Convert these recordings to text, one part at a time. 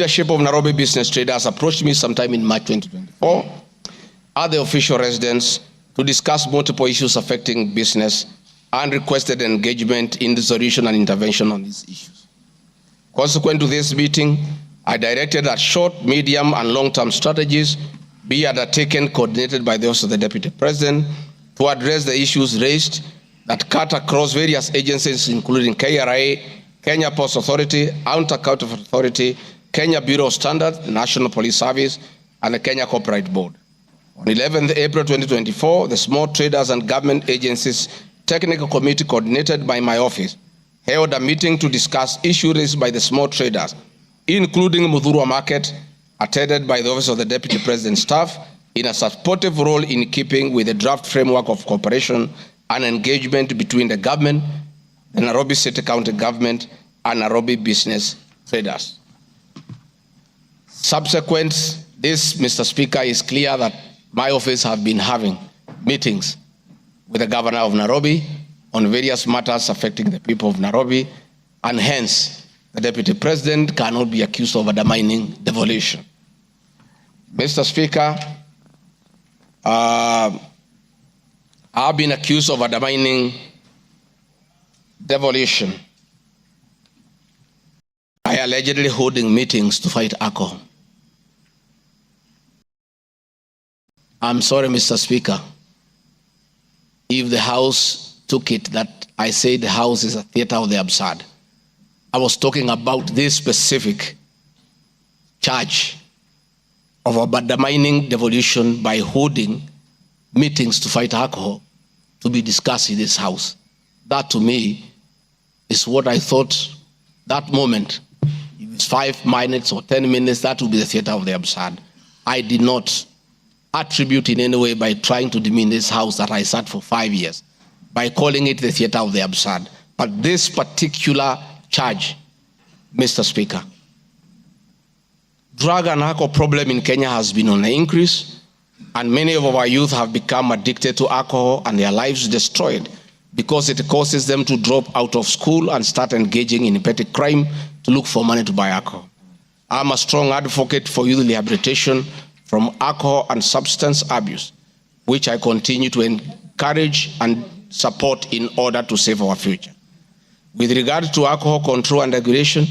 Leadership of Nairobi business traders approached me sometime in March 2024 at the official residence to discuss multiple issues affecting business and requested engagement in the solution and intervention on these issues. Consequent to this meeting, I directed that short, medium, and long-term strategies be undertaken, coordinated by the Office of the Deputy President, to address the issues raised that cut across various agencies, including KRA, Kenya Post Authority, Anti-Counterfeit Authority, Kenya Bureau of Standards, the National Police Service, and the Kenya Copyright Board. On 11th April 2024, the Small Traders and Government Agencies Technical Committee, coordinated by my office, held a meeting to discuss issues raised by the small traders, including Muthurwa Market, attended by the Office of the Deputy President staff, in a supportive role in keeping with the draft framework of cooperation and engagement between the government, the Nairobi City County Government, and Nairobi business traders. Subsequent this, Mr. Speaker, is clear that my office have been having meetings with the Governor of Nairobi on various matters affecting the people of Nairobi, and hence the Deputy President cannot be accused of undermining devolution. Mr. Speaker, I've been accused of undermining devolution by allegedly holding meetings to fight alcohol. I'm sorry, Mr. Speaker, if the House took it that I say the House is a theater of the absurd. I was talking about this specific charge of undermining devolution by holding meetings to fight alcohol to be discussed in this House. That to me is what I thought that moment. If it's 5 minutes or 10 minutes, that would be the theater of the absurd. I did not attribute in any way by trying to demean this House that I sat for 5 years, by calling it the theater of the absurd. But this particular charge, Mr. Speaker, drug and alcohol problem in Kenya has been on the increase, and many of our youth have become addicted to alcohol and their lives destroyed because it causes them to drop out of school and start engaging in petty crime to look for money to buy alcohol. I'm a strong advocate for youth rehabilitation from alcohol and substance abuse, which I continue to encourage and support in order to save our future. With regard to alcohol control and regulation,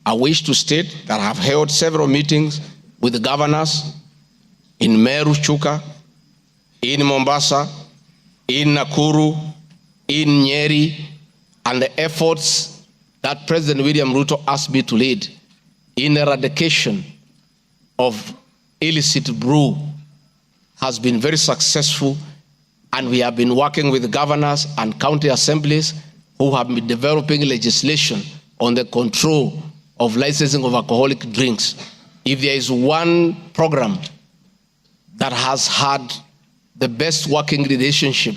I wish to state that I have held several meetings with the governors in Meru, Chuka, in Mombasa, in Nakuru, in Nyeri, and the efforts that President William Ruto asked me to lead in eradication of illicit brew has been very successful, and we have been working with governors and county assemblies who have been developing legislation on the control of licensing of alcoholic drinks. If there is one program that has had the best working relationship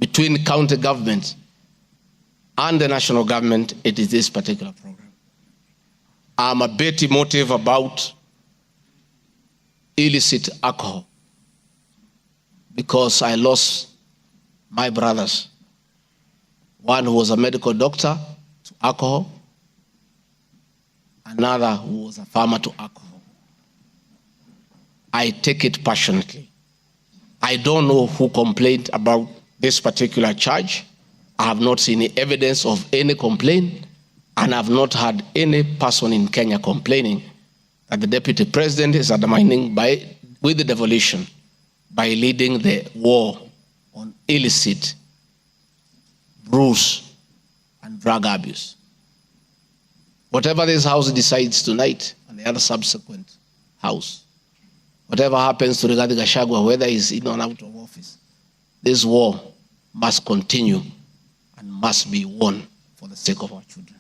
between county governments and the national government, it is this particular program. I'm a bit emotive about illicit alcohol because I lost my brothers. One who was a medical doctor to alcohol, another who was a farmer to alcohol. I take it passionately. I don't know who complained about this particular charge. I have not seen any evidence of any complaint, and I have not had any person in Kenya complaining that the Deputy President is undermining with the devolution by leading the war on illicit brews and drug abuse. Whatever this House decides tonight and the other subsequent House, whatever happens to Rigathi Gachagua, whether he's in or out of office, this war must continue and must be won for the sake of our children.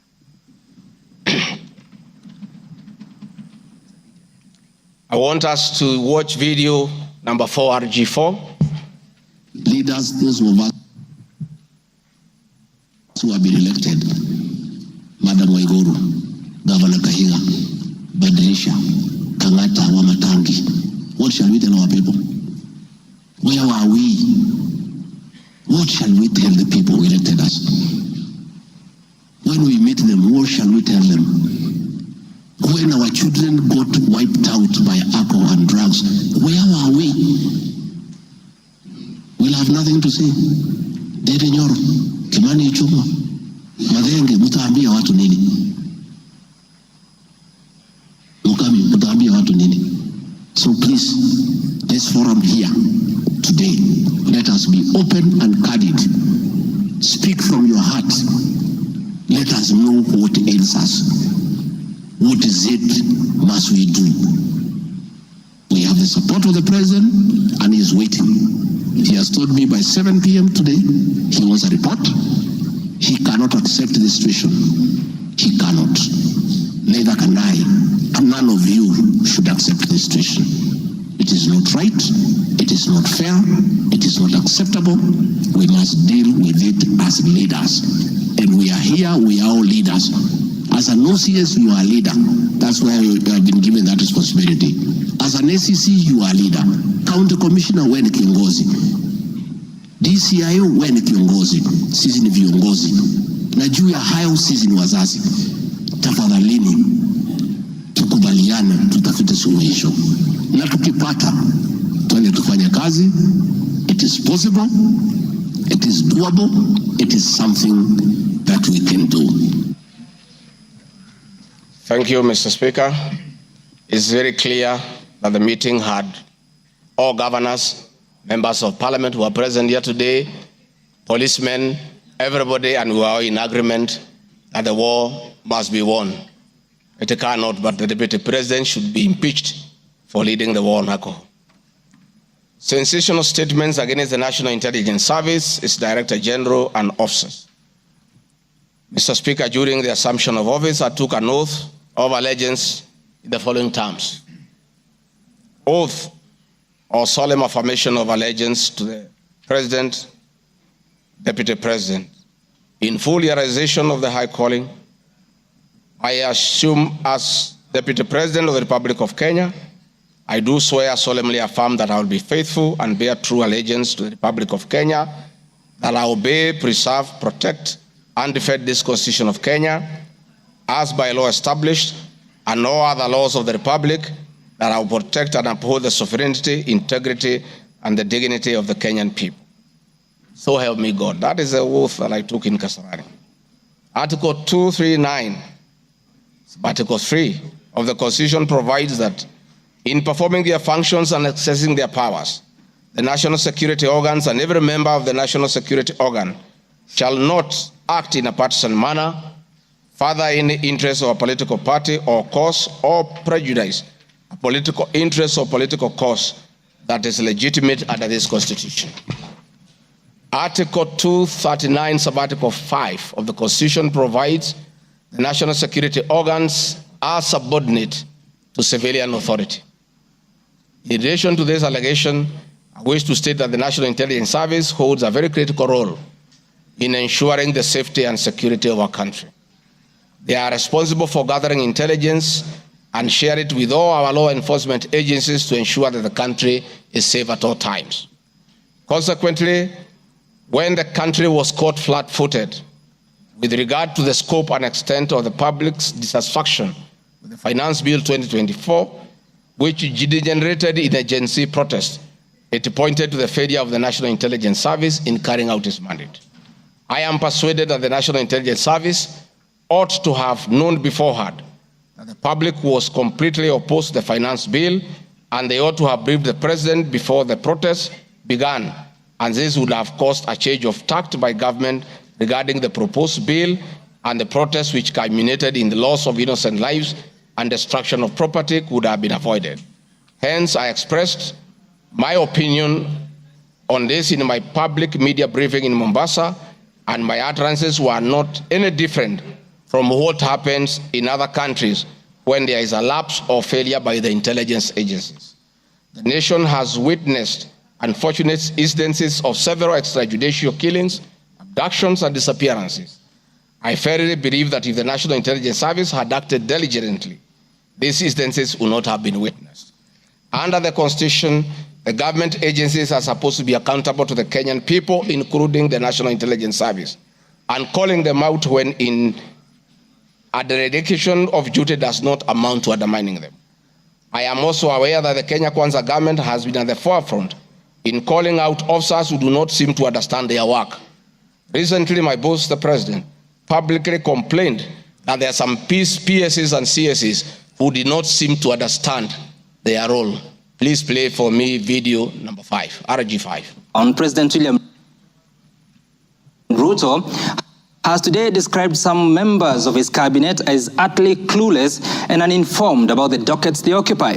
I want us to watch video number 4, RG4. Leaders, those of us who have been elected, Madam Waiguru, Governor Kahiga, Badirisha, Kangata, Wamatangi, what shall we tell our people? Where are we? What shall we tell the people who elected us? When we meet them, what shall we tell them? when our children got wiped out by alcohol and drugs, where are we? We'll have nothing to say. Dede Nyoro, Kimani Ichung'wa, Madenge, mutaambia watu nini? Mukami, mutaambia watu nini? So please, this forum here today, let us be open and candid. Speak from your heart. Let us know what ails us. What is it must we do? We have the support of the president and he is waiting. He has told me by 7 p.m. today, he wants a report. He cannot accept the situation. He cannot. Neither can I. And none of you should accept the situation. It is not right. It is not fair. It is not acceptable. We must deal with it as leaders. And we are here, we are all leaders. As an OCS, you are a leader. That's why you have been given that responsibility. As an ACC, you are a leader. County Commissioner, wewe ni kiongozi. DCIO, wewe ni kiongozi. Sisi ni viongozi. Na juu ya hayo sisi ni wazazi. Tafadhalini, tukubaliane, tutafute suluhisho. Na tukipata, tuende tufanye kazi. It is possible. It is doable. It is something that we can do. Thank you, Mr. Speaker. It's very clear that the meeting had all governors, members of parliament who are present here today, policemen, everybody, and we are all in agreement that the war must be won. It cannot, but the deputy president should be impeached for leading the war on alcohol. Sensational statements against the National Intelligence Service, its Director General, and officers. Mr. Speaker, during the assumption of office, I took an oath of allegiance in the following terms. Oath or solemn affirmation of allegiance to the President, Deputy President. In full realization of the high calling, I assume as Deputy President of the Republic of Kenya, I do swear solemnly affirm that I will be faithful and bear true allegiance to the Republic of Kenya, that I will obey, preserve, protect, and defend this Constitution of Kenya, as by law established, and all other laws of the Republic, that I will protect and uphold the sovereignty, integrity, and the dignity of the Kenyan people. So help me God. That is the oath that I took in Kasarani. Article 239, Article 3 of the Constitution provides that in performing their functions and accessing their powers, the national security organs and every member of the national security organ shall not act in a partisan manner, further any interest of a political party or cause, or prejudice a political interest or political cause that is legitimate under this Constitution. Article 239, Subarticle 5 of the Constitution provides the national security organs are subordinate to civilian authority. In relation to this allegation, I wish to state that the National Intelligence Service holds a very critical role in ensuring the safety and security of our country. They are responsible for gathering intelligence and share it with all our law enforcement agencies to ensure that the country is safe at all times. Consequently, when the country was caught flat-footed with regard to the scope and extent of the public's dissatisfaction with the Finance Bill 2024, which degenerated in a Gen Z protest, it pointed to the failure of the National Intelligence Service in carrying out its mandate. I am persuaded that the National Intelligence Service ought to have known beforehand that the public was completely opposed to the finance bill, and they ought to have briefed the president before the protest began, and this would have caused a change of tact by government regarding the proposed bill and the protest which culminated in the loss of innocent lives and destruction of property could have been avoided. Hence, I expressed my opinion on this in my public media briefing in Mombasa, and my utterances were not any different from what happens in other countries when there is a lapse or failure by the intelligence agencies. The nation has witnessed unfortunate instances of several extrajudicial killings, abductions, and disappearances. I firmly believe that if the National Intelligence Service had acted diligently, these instances would not have been witnessed. Under the Constitution, the government agencies are supposed to be accountable to the Kenyan people, including the National Intelligence Service, and calling them out when in A dereliction of duty does not amount to undermining them. I am also aware that the Kenya Kwanza government has been at the forefront in calling out officers who do not seem to understand their work. Recently, my boss, the president, publicly complained that there are some PSs and CSs who did not seem to understand their role. Please play for me video number 5, RG5. On President William Ruto has today described some members of his cabinet as utterly clueless and uninformed about the dockets they occupy.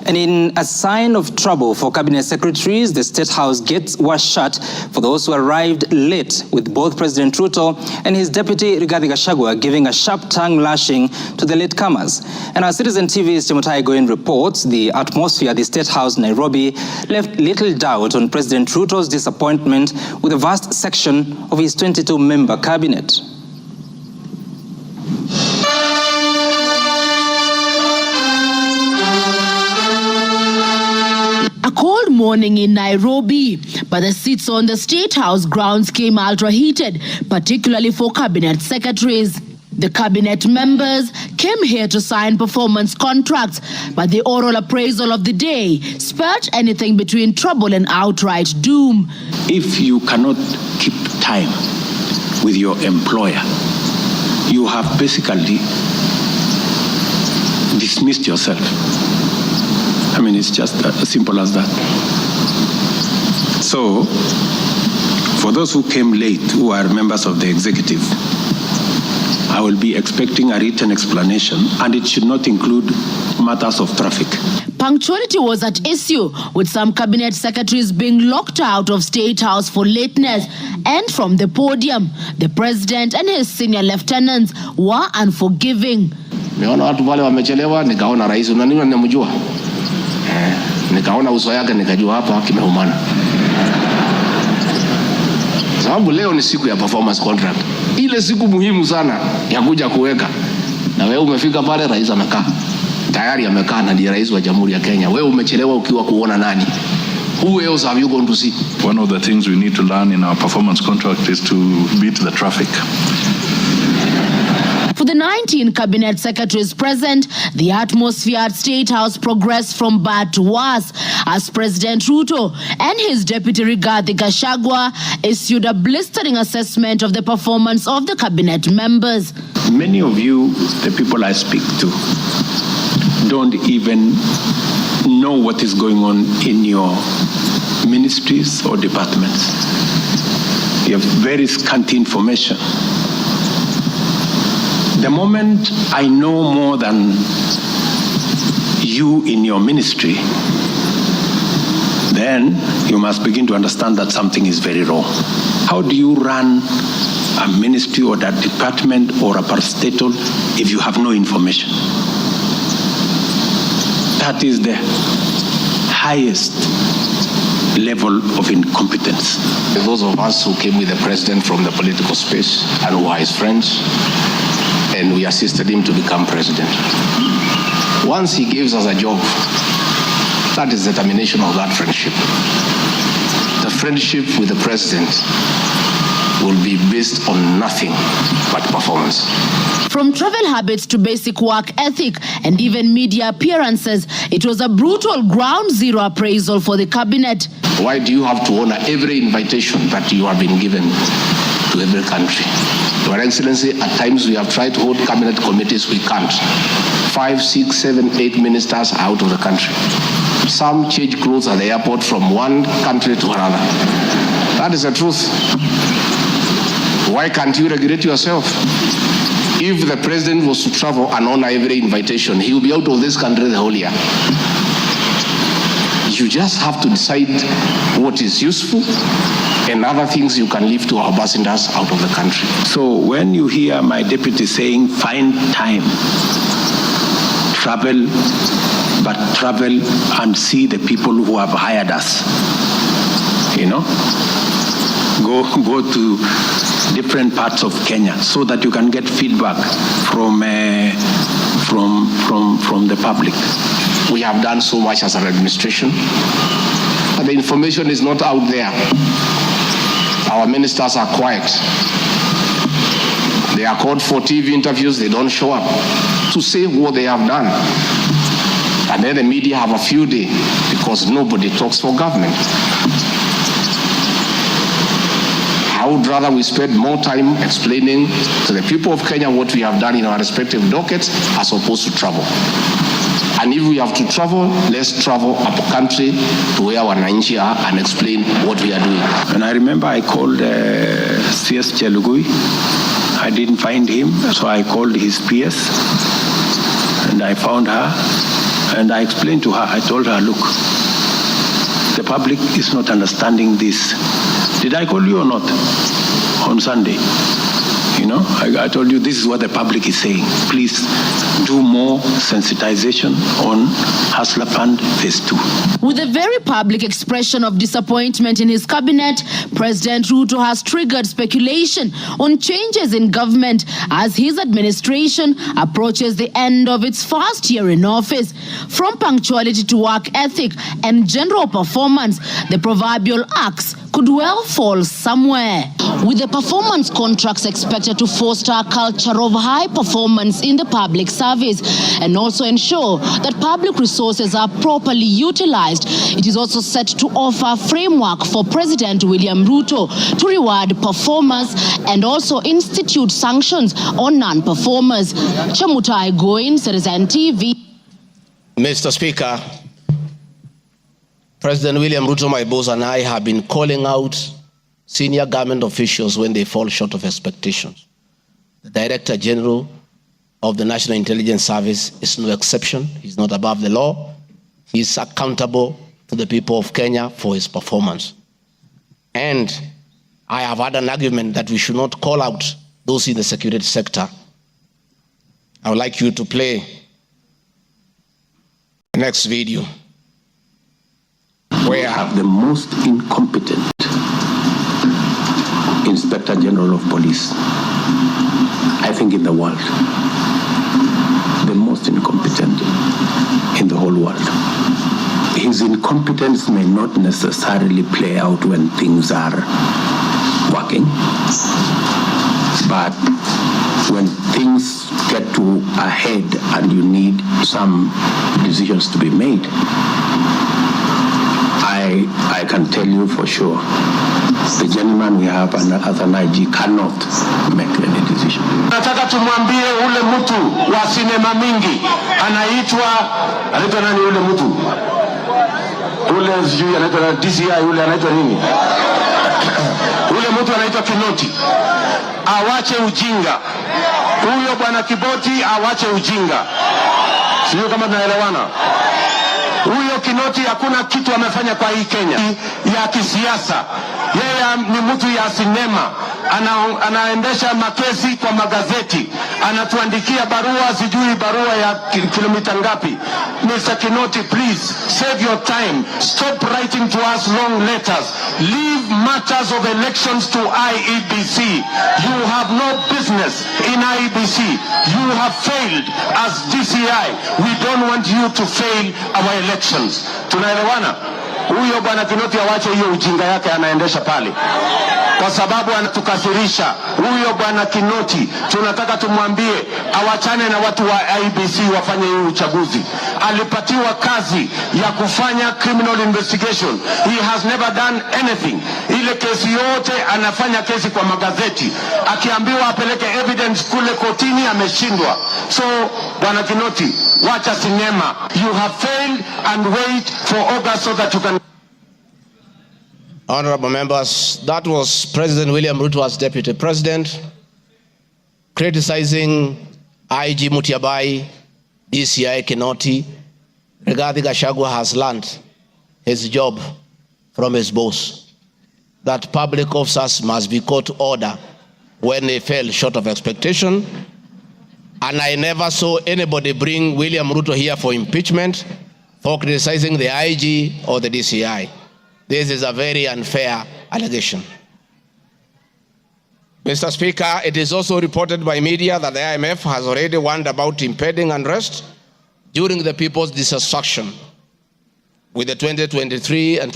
And in a sign of trouble for cabinet secretaries, the State House gates were shut for those who arrived late, with both President Ruto and his deputy Rigathi Gachagua giving a sharp tongue lashing to the latecomers. And our Citizen TV's Timothai Goin reports the atmosphere at the State House Nairobi left little doubt on President Ruto's disappointment with a vast section of his 22-member cabinet. A cold morning in Nairobi, but the seats on the State House grounds came ultra-heated, particularly for cabinet secretaries. The cabinet members came here to sign performance contracts, but the oral appraisal of the day spelled anything between trouble and outright doom. If you cannot keep time with your employer, you have basically dismissed yourself. I mean, it's just as simple as that. So, for those who came late, who are members of the executive, I will be expecting a written explanation, and it should not include matters of traffic. Punctuality was at issue, with some cabinet secretaries being locked out of State House for lateness. And from the podium, the president and his senior lieutenants were unforgiving. Nimeona watu wale wamechelewa, nikaona rais unaniona ninamjua. Nikaona uso yake nikajua hapa kimeumana. Sababu leo ni siku ya performance contract. Ile siku muhimu sana ya kuja kuweka. Na wewe umefika pale, rais amekaa. Tayari amekaa na ndiye rais wa Jamhuri ya Kenya. Wewe umechelewa ukiwa kuona nani? Who else have you gone to see? One of the things we need to learn in our performance contract is to beat the traffic. For the 19 cabinet secretaries present, the atmosphere at State House progressed from bad to worse as President Ruto and his deputy Rigathi Gachagua issued a blistering assessment of the performance of the cabinet members. Many of you, the people I speak to, don't even know what is going on in your ministries or departments. You have very scanty information. The moment I know more than you in your ministry, then you must begin to understand that something is very wrong. How do you run a ministry or that department or a parastatal if you have no information? That is the highest level of incompetence. Those of us who came with the president from the political space and who are his friends, and we assisted him to become president. Once he gives us a job, that is the termination of that friendship. The friendship with the president will be based on nothing but performance. From travel habits to basic work ethic and even media appearances, it was a brutal ground zero appraisal for the cabinet. Why do you have to honor every invitation that you have been given to every country? Your Excellency, at times we have tried to hold cabinet committees, we can't. 5, 6, 7, 8 ministers are out of the country. Some change clothes at the airport from one country to another. That is the truth. Why can't you regulate yourself? If the president was to travel and honor every invitation, he will be out of this country the whole year. You just have to decide what is useful and other things you can leave to our ambassadors out of the country. So when you hear my deputy saying, find time, travel, but travel and see the people who have hired us, you know, go to different parts of Kenya so that you can get feedback from the public. We have done so much as an administration, but the information is not out there. Our ministers are quiet. They they are called for TV interviews, they don't show up to say what they have done. And then the media have a few days because nobody talks for government. I would rather we spend more time explaining to the people of Kenya what we have done in our respective dockets as opposed to travel. And if we have to travel, let's travel up country to where our wananchi are and explain what we are doing. And I remember I called CS Chelugui. I didn't find him, so I called his PS and I found her and I explained to her, I told her, look, the public is not understanding this. Did I call you or not on Sunday? You know, I told you this is what the public is saying. Please do more sensitization on Hustler Fund Phase 2. With a very public expression of disappointment in his cabinet, President Ruto has triggered speculation on changes in government as his administration approaches the end of its first year in office. From punctuality to work ethic and general performance, the proverbial axe could well fall somewhere. With the performance contracts expected to foster a culture of high performance in the public service and also ensure that public resources are properly utilized, it is also set to offer a framework for President William Ruto to reward performers and also institute sanctions on non-performers. Chamutai Goin, Citizen TV. Mr. Speaker, President William Ruto, my boss, and I have been calling out senior government officials when they fall short of expectations. The Director General of the National Intelligence Service is no exception. He's not above the law. He's accountable to the people of Kenya for his performance. And I have had an argument that we should not call out those in the security sector. I would like you to play the next video. We have the most incompetent Inspector General of Police, I think, in the world. The most incompetent in the whole world. His incompetence may not necessarily play out when things are working, but when things get to a head and you need some decisions to be made, I can tell you for sure, the gentleman we have as an IG cannot make any decision. Nataka tumwambie ule mtu wa sinema mingi anaitwa nani ule mtu? Ule sijui anaitwa DCI, ule anaitwa nini? Ule mtu anaitwa Kinoti. Awache ujinga. Huyo bwana Kiboti awache ujinga. Sijui kama tunaelewana. Huyo Kinoti hakuna kitu amefanya kwa hii Kenya ya kisiasa. Yeye ni mtu ya sinema. Anaendesha makesi kwa magazeti. Anatuandikia barua, sijui barua ya kilomita ngapi. Mr. Kinoti, please save your time. Stop writing to us long letters. Leave matters of elections to IEBC. You have no business in IEBC. You have failed as DCI. We don't want you to fail our elections. Tunaelewana? Huyo bwana Kinoti awache hiyo ujinga yake anaendesha pale, kwa sababu anatukasirisha. Huyo bwana Kinoti tunataka tumwambie awachane na watu wa IEBC wafanye hiyo uchaguzi. Alipatiwa kazi ya kufanya criminal investigation. He has never done anything. Ile kesi yote anafanya kesi kwa magazeti. Akiambiwa apeleke evidence kule kotini ameshindwa. So bwana Kinoti, wacha sinema. You have failed and wait for August so that you can. Honorable members, that was President William Ruto as Deputy President criticizing IG Mutiabai, DCI Kinoti. Regarding Gachagua has learned his job from his boss, that public officers must be called to order when they fell short of expectation. And I never saw anybody bring William Ruto here for impeachment for criticizing the IG or the DCI. This is a very unfair allegation. Mr. Speaker, it is also reported by media that the IMF has already warned about impending unrest during the people's dissatisfaction with the 2023 and